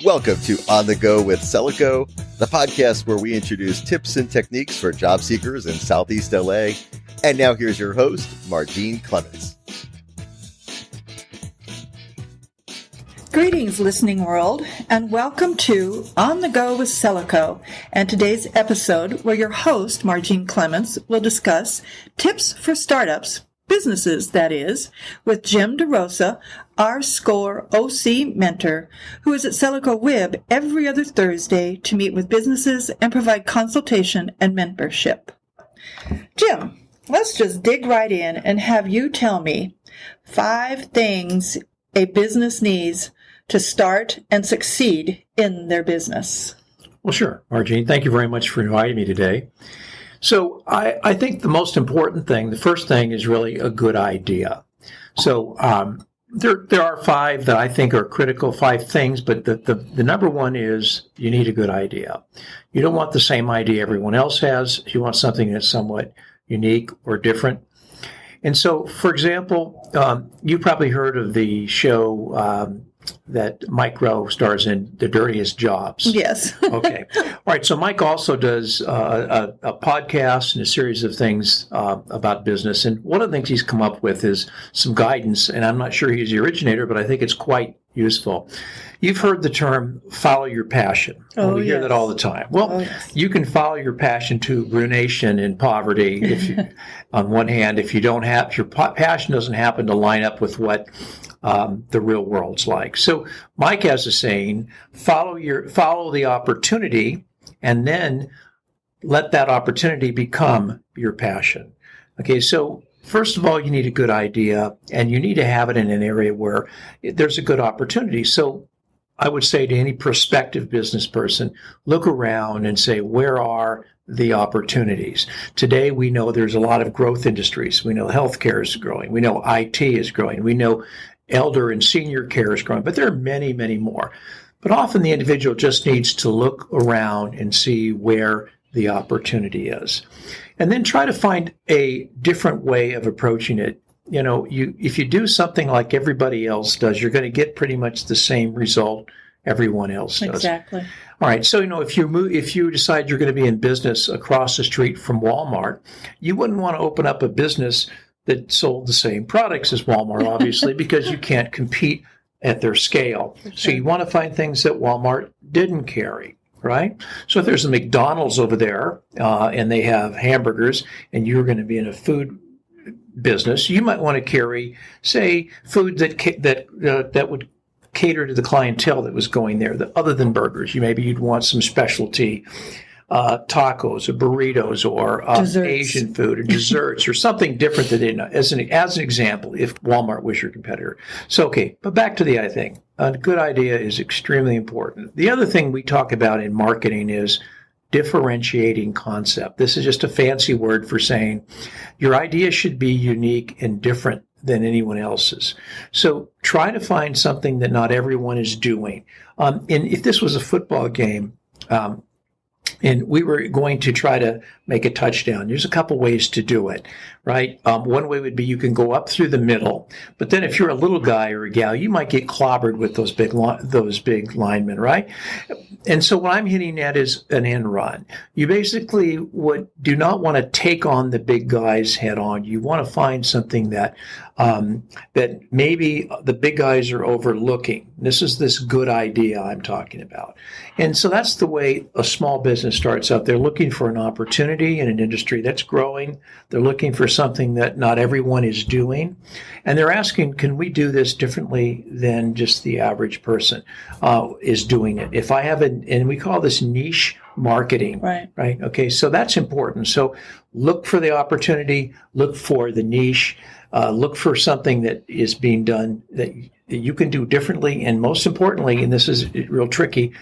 Welcome to On the Go with Selaco, the podcast where we introduce tips and techniques for job seekers in Southeast LA. And now here's your host, Margene Clements. Greetings, listening world, and welcome to On the Go with Selaco, and today's episode where your host, Margene Clements, will discuss tips for startups, businesses that is, with Jim DeRosa, our SCORE OC mentor, who is at Selaco WIB every other Thursday to meet with businesses and provide consultation and mentorship. Jim, let's just dig right in and have you tell me 5 things a business needs to start and succeed in their business. Well, sure, Margene. Thank you very much for inviting me today. So I think the most important thing, the first thing is really a good idea. So there are 5 that I think are critical, 5 things, but the number one is you need a good idea. You don't want the same idea everyone else has. You want something that's somewhat unique or different. And so, for example, you probably heard of the show that Mike Rowe stars in, The Dirtiest Jobs. Yes. Okay. All right. So Mike also does a podcast and a series of things about business. And one of the things he's come up with is some guidance. And I'm not sure he's the originator, but I think it's quite useful. You've heard the term follow your passion. We hear that all the time. Well, You can follow your passion to ruination and poverty. If you, on one hand, if your passion doesn't happen to line up with what the real world's like. So Mike has a saying, follow the opportunity and then let that opportunity become your passion. Okay, so first of all, you need a good idea and you need to have it in an area where there's a good opportunity. So I would say to any prospective business person, look around and say, where are the opportunities? Today, we know there's a lot of growth industries. We know healthcare is growing. We know IT is growing. We know elder and senior care is growing, but there are many, many more. But often the individual just needs to look around and see where the opportunity is. And then try to find a different way of approaching it. You know, if you do something like everybody else does, you're going to get pretty much the same result everyone else does. Exactly. All right. So, if you decide you're going to be in business across the street from Walmart, you wouldn't want to open up a business that sold the same products as Walmart, obviously, because you can't compete at their scale. Sure. So you want to find things that Walmart didn't carry, right? So if there's a McDonald's over there and they have hamburgers and you're going to be in a food business, you might want to carry, say, food that would cater to the clientele that was going there, other than burgers. You'd want some specialty tacos or burritos or Asian food or desserts or something different that they know. As an example, if Walmart was your competitor. So, okay, but back to the I think. A good idea is extremely important. The other thing we talk about in marketing is differentiating concept. This is just a fancy word for saying your idea should be unique and different than anyone else's. So try to find something that not everyone is doing. And if this was a football game, and we were going to try to make a touchdown, there's a couple ways to do it, right? One way would be you can go up through the middle, but then if you're a little guy or a gal, you might get clobbered with those big linemen, right? And so what I'm hitting at is an end run. You basically do not want to take on the big guys head on. You want to find something that maybe the big guys are overlooking. This is this good idea I'm talking about. And so that's the way a small business starts out. They're looking for an opportunity in an industry that's growing. They're looking for something that not everyone is doing. And they're asking, can we do this differently than just the average person is doing it? If I have and we call this niche marketing, right? Okay, so that's important. So look for the opportunity, look for the niche, look for something that is being done that you can do differently. And most importantly, and this is real tricky,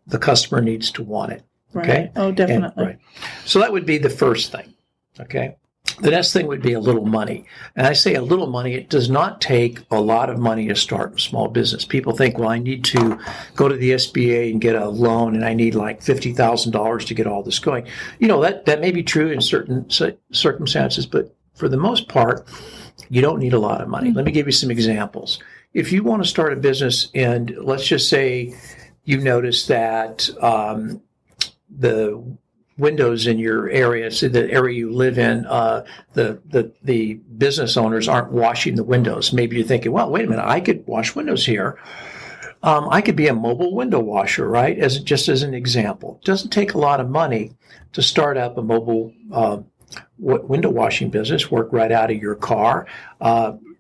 the customer needs to want it. Okay. Right. Oh, definitely. Right. So that would be the first thing. Okay. The next thing would be a little money. And I say a little money, it does not take a lot of money to start a small business. People think, well, I need to go to the SBA and get a loan and I need like $50,000 to get all this going. You know, that may be true in certain circumstances, but for the most part, you don't need a lot of money. Let me give you some examples. If you want to start a business and let's just say you notice that the windows in your area, so the area you live in, the business owners aren't washing the windows. Maybe you're thinking, well, wait a minute, I could wash windows here. I could be a mobile window washer, right? Just as an example. It doesn't take a lot of money to start up a mobile window washing business, work right out of your car,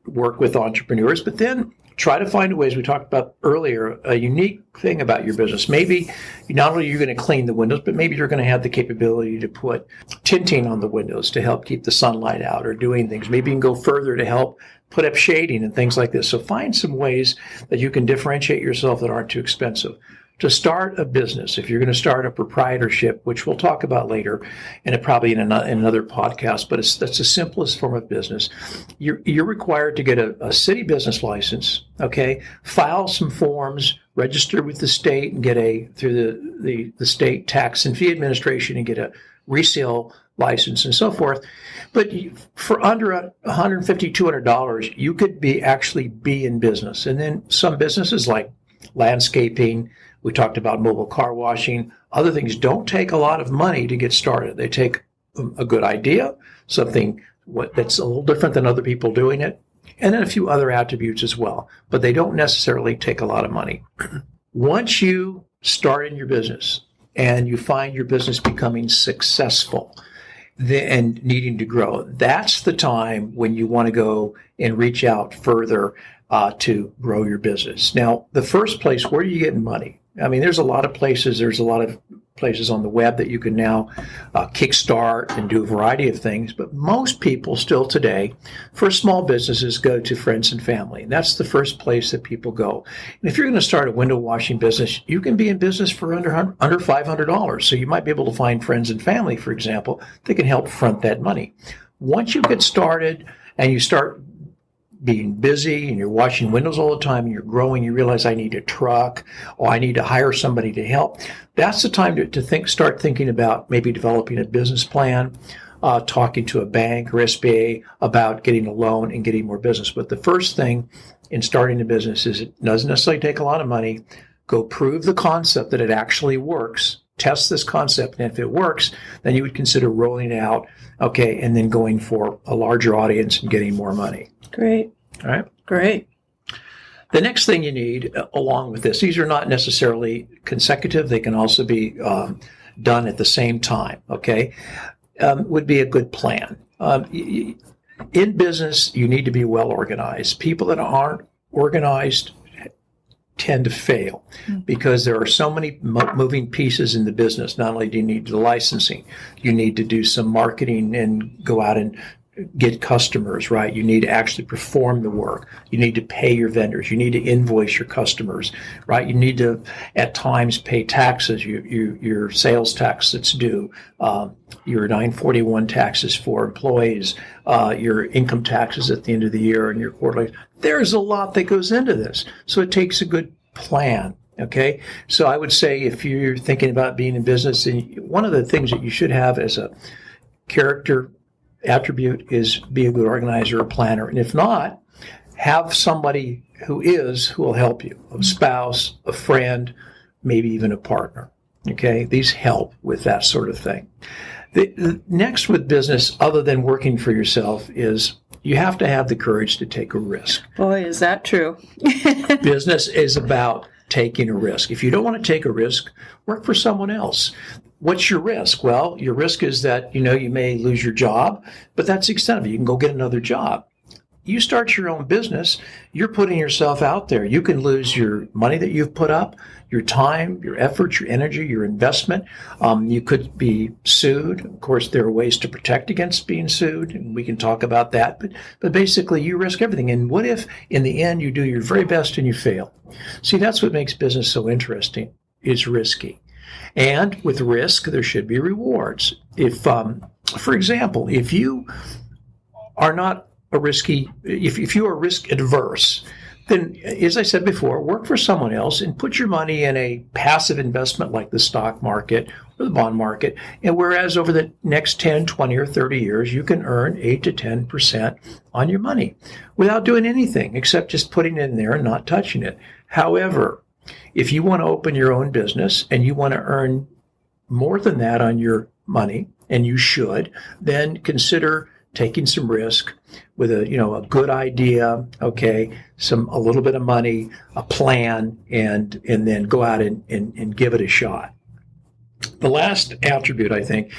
work with entrepreneurs, but then try to find ways, we talked about earlier, a unique thing about your business. Maybe not only you're going to clean the windows, but maybe you're going to have the capability to put tinting on the windows to help keep the sunlight out or doing things. Maybe you can go further to help put up shading and things like this. So find some ways that you can differentiate yourself that aren't too expensive. To start a business, if you're going to start a proprietorship, which we'll talk about later, and probably in another podcast, but that's the simplest form of business. You're required to get a city business license, okay? File some forms, register with the state, and get through the state tax and fee administration, and get a resale license and so forth. But for under $150, $200, you could actually be in business. And then some businesses like landscaping. We talked about mobile car washing. Other things don't take a lot of money to get started. They take a good idea, something that's a little different than other people doing it, and then a few other attributes as well. But they don't necessarily take a lot of money. Once you start in your business and you find your business becoming successful and needing to grow, that's the time when you want to go and reach out further to grow your business. Now, the first place, where are you getting money? I mean, there's a lot of places. There's a lot of places on the web that you can now kickstart and do a variety of things. But most people still today, for small businesses, go to friends and family. That's the first place that people go. And if you're going to start a window washing business, you can be in business for under $500. So you might be able to find friends and family, for example, that can help front that money. Once you get started and you start being busy and you're washing windows all the time and you're growing, you realize I need a truck or I need to hire somebody to help. That's the time to start thinking about maybe developing a business plan, talking to a bank or SBA about getting a loan and getting more business. But the first thing in starting a business is it doesn't necessarily take a lot of money. Go prove the concept that it actually works. Test this concept, and if it works, then you would consider rolling it out, okay, and then going for a larger audience and getting more money. Great. All right. Great. The next thing you need, along with this, these are not necessarily consecutive. They can also be done at the same time, okay, would be a good plan. In business, you need to be well organized. People that aren't organized tend to fail because there are so many moving pieces in the business. Not only do you need the licensing, you need to do some marketing and go out and get customers, right? You need to actually perform the work. You need to pay your vendors. You need to invoice your customers, right? You need to, at times, pay taxes, your sales tax that's due, your 941 taxes for employees, your income taxes at the end of the year, and your quarterly. There's a lot that goes into this. So it takes a good plan, okay? So I would say if you're thinking about being in business, and one of the things that you should have as a character attribute is be a good organizer or planner. And if not, have somebody who will help you, a spouse, a friend, maybe even a partner. Okay, these help with that sort of thing. The next with business, other than working for yourself, is you have to have the courage to take a risk. Boy, is that true. Business is about taking a risk. If you don't want to take a risk, work for someone else. What's your risk? Well, your risk is that, you may lose your job, but that's the extent of it. You can go get another job. You start your own business, you're putting yourself out there. You can lose your money that you've put up, your time, your effort, your energy, your investment. You could be sued. Of course, there are ways to protect against being sued, and we can talk about that. But basically, you risk everything. And what if, in the end, you do your very best and you fail? See, that's what makes business so interesting. It's risky. And with risk, there should be rewards. If, for example, if you are not if you are risk adverse, then, as I said before, work for someone else and put your money in a passive investment like the stock market or the bond market. And whereas over the next 10, 20, or 30 years, you can earn 8 to 10% on your money without doing anything except just putting it in there and not touching it. However, If you want to open your own business and you want to earn more than that on your money, and you should, then consider taking some risk with a good idea, okay, a little bit of money, a plan, and then go out and give it a shot. The last attribute, I think,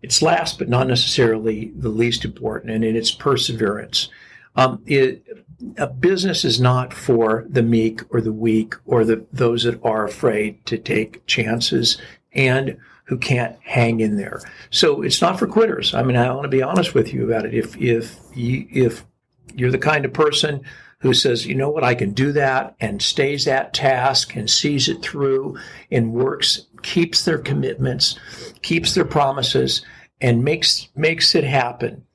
it's last but not necessarily the least important, and it's perseverance. A business is not for the meek or the weak or those that are afraid to take chances and who can't hang in there. So it's not for quitters. I mean, I want to be honest with you about it. If you're the kind of person who says, you know what, I can do that, and stays at task and sees it through and works, keeps their commitments, keeps their promises, and makes it happen,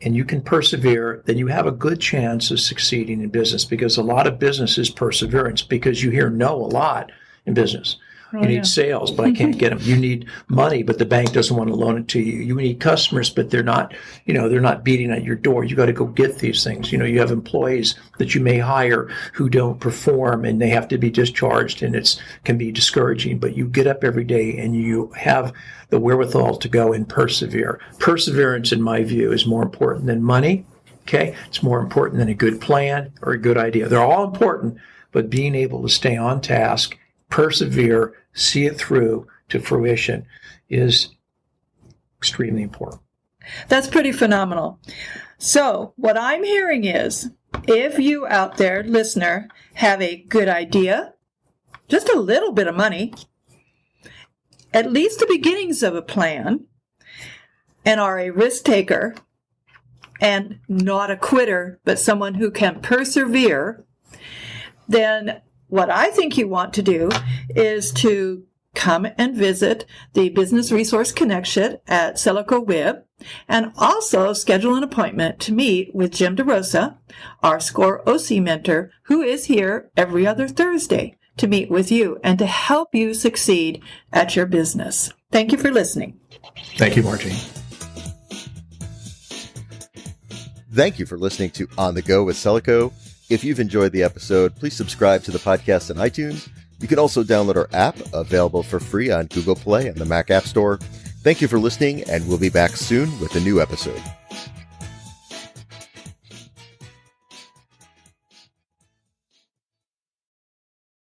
and you can persevere, then you have a good chance of succeeding in business, because a lot of business is perseverance, because you hear no a lot in business. You need sales, but I can't get them. You need money, but the bank doesn't want to loan it to you. You need customers, but they're not beating at your door. You got to go get these things. You have employees that you may hire who don't perform, and they have to be discharged, and it can be discouraging, but you get up every day and you have the wherewithal to go and persevere. Perseverance, in my view, is more important than money. Okay. It's more important than a good plan or a good idea. They're all important, but being able to stay on task, persevere, see it through to fruition is extremely important. That's pretty phenomenal. So what I'm hearing is, if you out there, listener, have a good idea, just a little bit of money, at least the beginnings of a plan, and are a risk taker and not a quitter, but someone who can persevere, then what I think you want to do is to come and visit the Business Resource Connection at Selaco Web, and also schedule an appointment to meet with Jim DeRosa, our SCORE OC mentor, who is here every other Thursday to meet with you and to help you succeed at your business. Thank you for listening. Thank you, Margie. Thank you for listening to On the Go with Selaco. If you've enjoyed the episode, please subscribe to the podcast on iTunes. You can also download our app, available for free on Google Play and the Mac App Store. Thank you for listening, and we'll be back soon with a new episode.